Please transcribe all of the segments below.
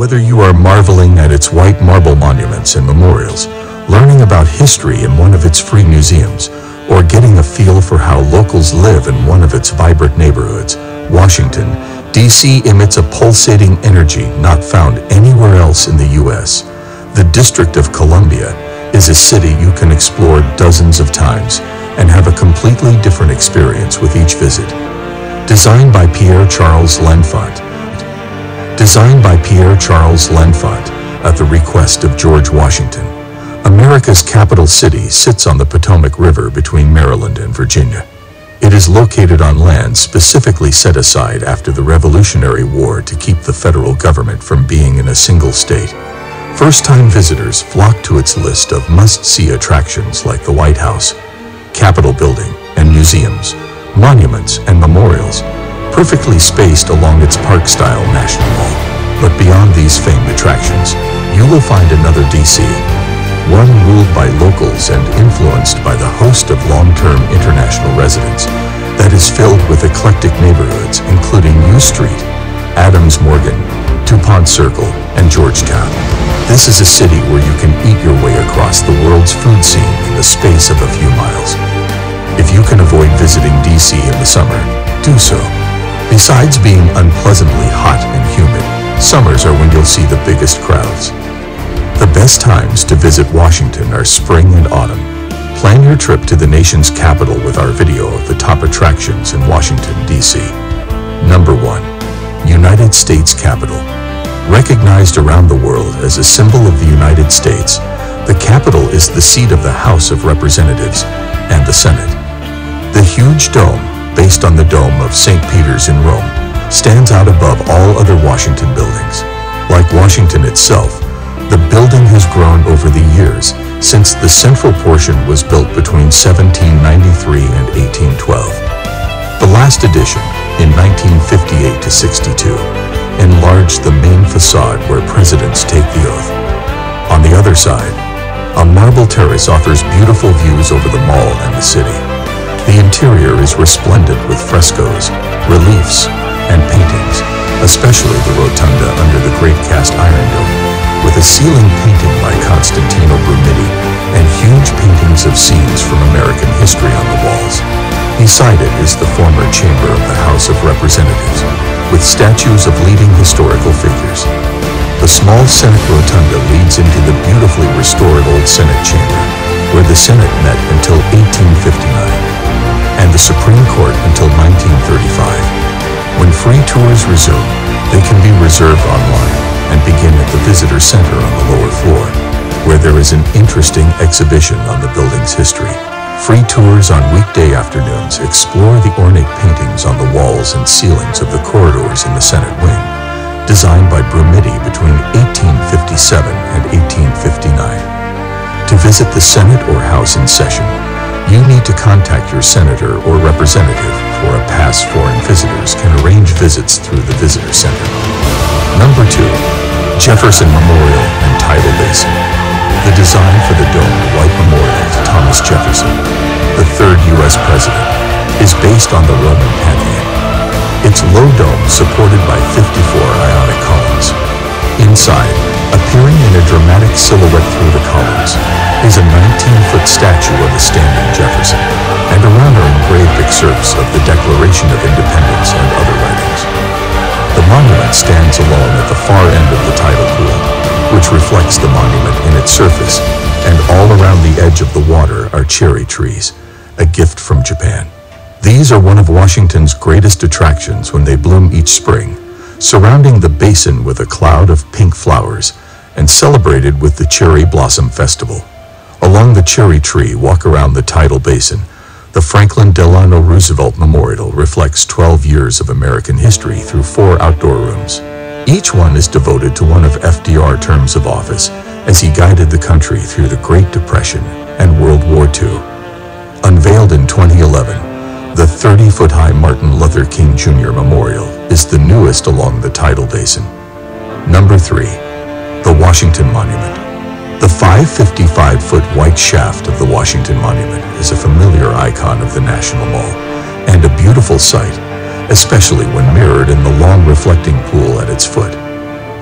Whether you are marveling at its white marble monuments and memorials, learning about history in one of its free museums, or getting a feel for how locals live in one of its vibrant neighborhoods, Washington, D.C. emits a pulsating energy not found anywhere else in the U.S. The District of Columbia is a city you can explore dozens of times and have a completely different experience with each visit. Designed by Pierre-Charles L'Enfant. At the request of George Washington. America's capital city sits on the Potomac River between Maryland and Virginia. It is located on land specifically set aside after the Revolutionary War to keep the federal government from being in a single state. First-time visitors flock to its list of must-see attractions like the White House, Capitol Building, and museums, monuments, and memorials, perfectly spaced along its park-style National Mall. But beyond these famed attractions, you will find another D.C., one ruled by locals and influenced by the host of long-term international residents, that is filled with eclectic neighborhoods including U Street, Adams Morgan, DuPont Circle, and Georgetown. This is a city where you can eat your way across the world's food scene in the space of a few miles. If you can avoid visiting D.C. in the summer, do so. Besides being unpleasantly hot and humid, summers are when you'll see the biggest crowds. The best times to visit Washington are spring and autumn. Plan your trip to the nation's capital with our video of the top attractions in Washington, D.C. Number 1. United States Capitol. Recognized around the world as a symbol of the United States, the Capitol is the seat of the House of Representatives and the Senate. The huge dome, based on the Dome of St. Peter's in Rome, stands out above all other Washington buildings. Like Washington itself, the building has grown over the years since the central portion was built between 1793 and 1812. The last addition, in 1958-62, enlarged the main facade where presidents take the oath. On the other side, a marble terrace offers beautiful views over the mall and the city. The interior is resplendent with frescoes, reliefs, and paintings, especially the rotunda under the great cast iron dome, with a ceiling painting by Constantino Brumidi and huge paintings of scenes from American history on the walls. Beside it is the former chamber of the House of Representatives, with statues of leading historical figures. The small Senate rotunda leads into the beautifully restored Old Senate Chamber, where the Senate met until 1859, and the Supreme Court until 1935. When free tours resume, they can be reserved online and begin at the Visitor Center on the lower floor, where there is an interesting exhibition on the building's history. Free tours on weekday afternoons explore the ornate paintings on the walls and ceilings of the corridors in the Senate wing, designed by Brumidi between 1857 and 1859. To visit the Senate or House in session, you need to contact your senator or representative, for a pass. Foreign visitors can arrange visits through the Visitor Center. Number 2. Jefferson Memorial and Tidal Basin. The design for the domed white memorial to Thomas Jefferson, the third U.S. president, is based on the Roman Pantheon. Its low dome supported by 54 Ionic columns. Inside, appearing in a dramatic silhouette through the columns, is a 19-foot statue of a standing Jefferson, and around are engraved excerpts of the Declaration of Independence and other writings. The monument stands alone at the far end of the tidal pool, which reflects the monument in its surface, and all around the edge of the water are cherry trees, a gift from Japan. These are one of Washington's greatest attractions when they bloom each spring, surrounding the basin with a cloud of pink flowers, and celebrated with the Cherry Blossom Festival. Along the cherry tree walk around the tidal basin, the Franklin Delano Roosevelt Memorial reflects 12 years of American history through 4 outdoor rooms. Each one is devoted to one of FDR's terms of office as he guided the country through the Great Depression and World War II. Unveiled in 2011, the 30-foot-high Martin Luther King Jr. Memorial is the newest along the tidal basin. Number 3. The Washington Monument. The 555-foot white shaft of the Washington Monument is a familiar icon of the National Mall, and a beautiful sight, especially when mirrored in the long reflecting pool at its foot.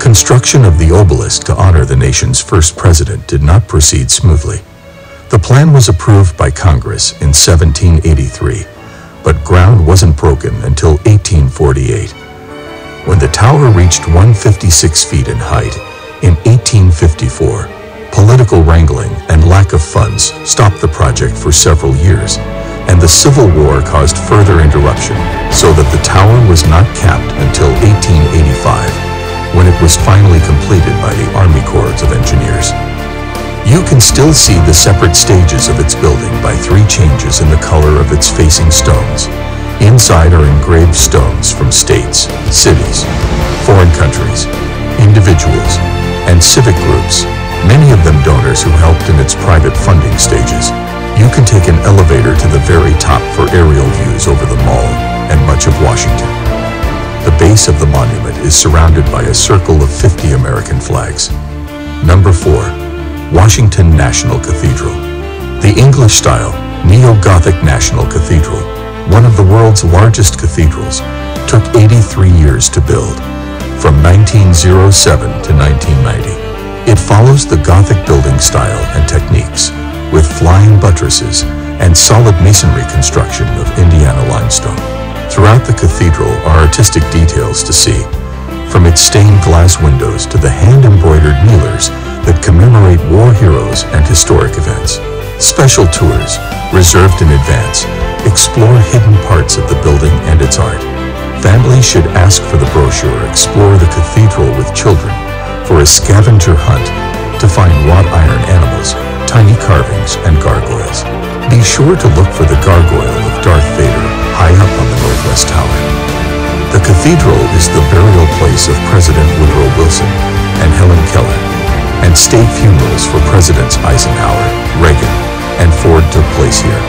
Construction of the obelisk to honor the nation's first president did not proceed smoothly. The plan was approved by Congress in 1783, but ground wasn't broken until 1848. When the tower reached 156 feet in height, in 1854, political wrangling and lack of funds stopped the project for several years, and the Civil War caused further interruption, so that the tower was not capped until 1885, when it was finally completed by the Army Corps of Engineers. You can still see the separate stages of its building by 3 changes in the color of its facing stones. Inside are engraved stones from states, cities, foreign countries, individuals, and civic groups, many of them donors who helped in its private funding stages. You can take an elevator to the very top for aerial views over the mall and much of Washington. The base of the monument is surrounded by a circle of 50 American flags. Number 4. Washington National Cathedral. The English-style, Neo-Gothic National Cathedral, one of the world's largest cathedrals, took 83 years to build. From 1907 to 1990, it follows the Gothic building style and techniques, with flying buttresses and solid masonry construction of Indiana limestone. Throughout the cathedral are artistic details to see, from its stained glass windows to the hand-embroidered kneelers that commemorate war heroes and historic events. Special tours, reserved in advance, explore hidden parts of the building and its art. Families should ask for the brochure Explore the Cathedral with Children for a scavenger hunt to find wrought iron animals, tiny carvings, and gargoyles. Be sure to look for the gargoyle of Darth Vader high up on the Northwest Tower. The cathedral is the burial place of President Woodrow Wilson and Helen Keller, and state funerals for Presidents Eisenhower, Reagan, and Ford took place here.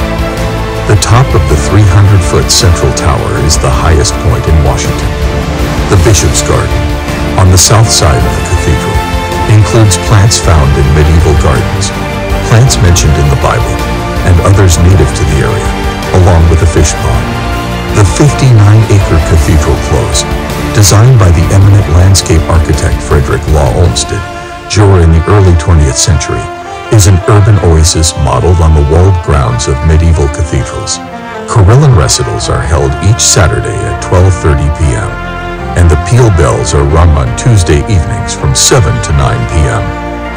The top of the 300-foot central tower is the highest point in Washington. The Bishop's Garden, on the south side of the cathedral, includes plants found in medieval gardens, plants mentioned in the Bible, and others native to the area, along with a fish pond. The 59-acre cathedral close, designed by the eminent landscape architect Frederick Law Olmsted, in the early 20th century, is an urban oasis modeled on the walled grounds of medieval cathedrals. Carillon recitals are held each Saturday at 12:30 p.m., and the peal bells are rung on Tuesday evenings from 7 to 9 p.m.,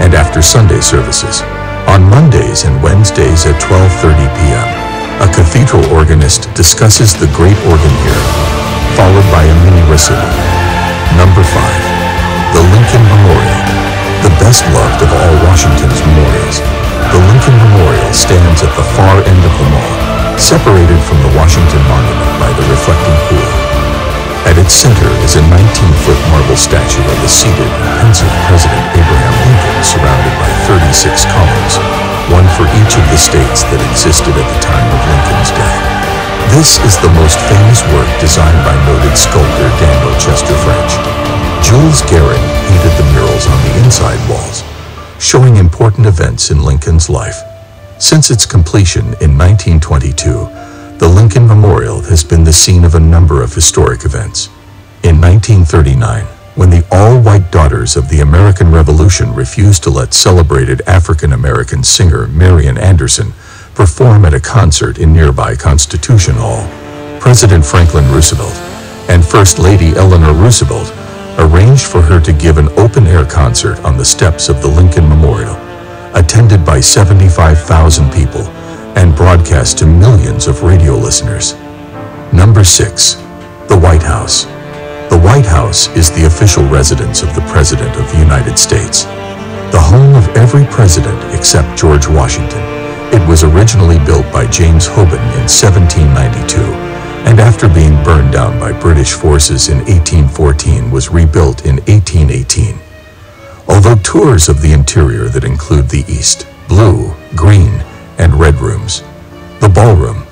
and after Sunday services. On Mondays and Wednesdays at 12:30 p.m., a cathedral organist discusses the great organ here, followed by a mini recital. Number 5. The Lincoln Memorial. The best loved of all Washington's memorials, the Lincoln Memorial stands at the far end of the mall, separated from the Washington Monument by the reflecting pool. At its center is a 19-foot marble statue of the seated, pensive President Abraham Lincoln surrounded by 36 columns, one for each of the states that existed at the time of Lincoln's death. This is the most famous work designed by noted sculptor Daniel Chester French. Jules Guérin painted the murals on the inside walls, showing important events in Lincoln's life. Since its completion in 1922, the Lincoln Memorial has been the scene of a number of historic events. In 1939, when the all-white Daughters of the American Revolution refused to let celebrated African-American singer Marian Anderson perform at a concert in nearby Constitution Hall, President Franklin Roosevelt and First Lady Eleanor Roosevelt arranged for her to give an open-air concert on the steps of the Lincoln Memorial, attended by 75,000 people and broadcast to millions of radio listeners. Number 6. The White House. The White House is the official residence of the President of the United States, the home of every president except George Washington. It was originally built by James Hoban in 1792, and after being burned down by British forces in 1814 was rebuilt in 1818. Although tours of the interior that include the east, blue, green, and red rooms, the ballroom,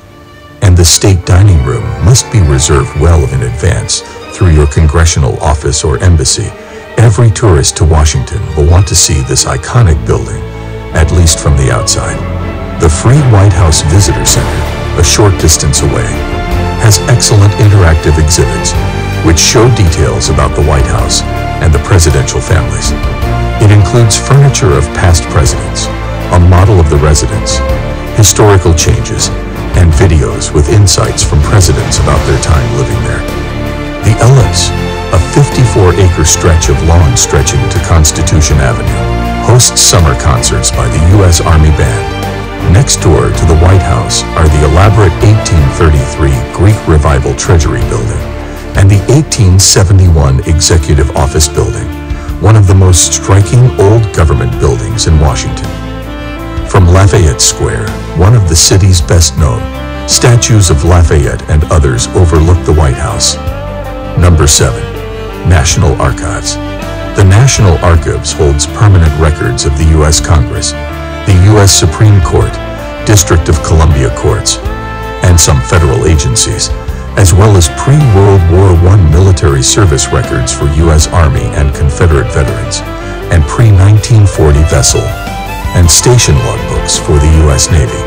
and the state dining room must be reserved well in advance through your congressional office or embassy, every tourist to Washington will want to see this iconic building, at least from the outside. The free White House Visitor Center, a short distance away, has excellent interactive exhibits which show details about the White House and the presidential families. It includes furniture of past presidents, a model of the residence, historical changes, and videos with insights from presidents about their time living there. The Ellipse, a 54-acre stretch of lawn stretching to Constitution Avenue, hosts summer concerts by the U.S. Army Band. Next door to the White House are the elaborate 1833 Greek Revival Treasury Building and the 1871 Executive Office Building, one of the most striking old government buildings in Washington. From Lafayette Square, one of the city's best-known, statues of Lafayette and others overlook the White House. Number 7. National Archives. The National Archives holds permanent records of the U.S. Congress, the U.S. Supreme Court, District of Columbia courts, and some federal agencies, as well as pre-World War I military service records for U.S. Army and Confederate veterans, and pre-1940 vessel and station logbooks for the U.S. Navy.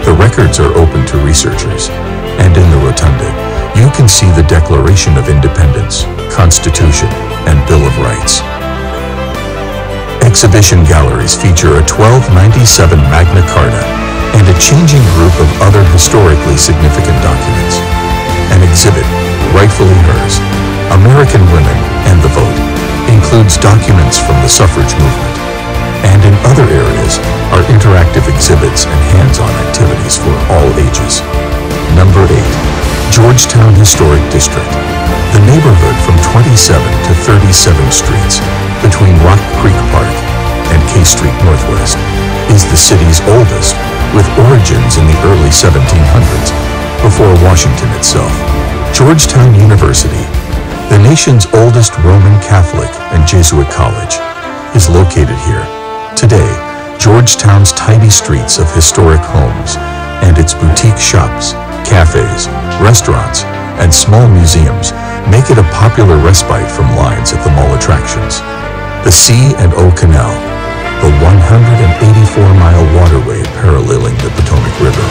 The records are open to researchers, and in the rotunda, you can see the Declaration of Independence, Constitution, and Bill of Rights. Exhibition galleries feature a 1297 Magna Carta and a changing group of other historically significant documents. An exhibit, rightfully hers, American Women and the Vote, includes documents from the suffrage movement. And in other areas are interactive exhibits and hands-on activities for all ages. Number 8. Georgetown Historic District. The neighborhood from 27 to 37 streets between Rock Creek Park and K Street Northwest is the city's oldest, with origins in the early 1700s, before Washington itself. Georgetown University, the nation's oldest Roman Catholic and Jesuit college, is located here. Today, Georgetown's tidy streets of historic homes and its boutique shops, cafes, restaurants, and small museums make it a popular respite from lines at the mall attractions. The C&O Canal, the 184-mile waterway paralleling the Potomac River,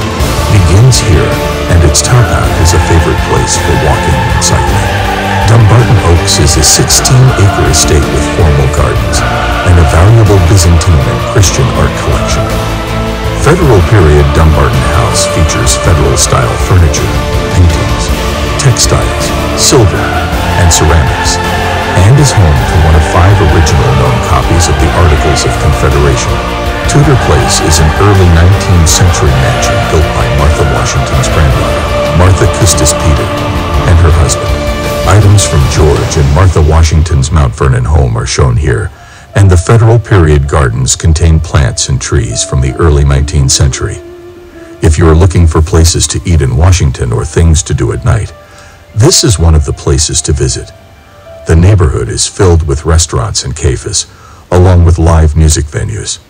begins here, and its top half is a favorite place for walking and cycling. Dumbarton Oaks is a 16-acre estate with formal gardens and a valuable Byzantine and Christian art collection. Federal period Dumbarton House features Federal-style furniture, paintings, textiles, silver, and ceramics, and is home to one of 5 original known copies of the Articles of Confederation. Tudor Place is an early 19th century mansion built by Martha Washington's granddaughter, Martha Custis Peter, and her husband. Items from George and Martha Washington's Mount Vernon home are shown here, and the Federal period gardens contain plants and trees from the early 19th century. If you are looking for places to eat in Washington or things to do at night, this is one of the places to visit. The neighborhood is filled with restaurants and cafes, along with live music venues.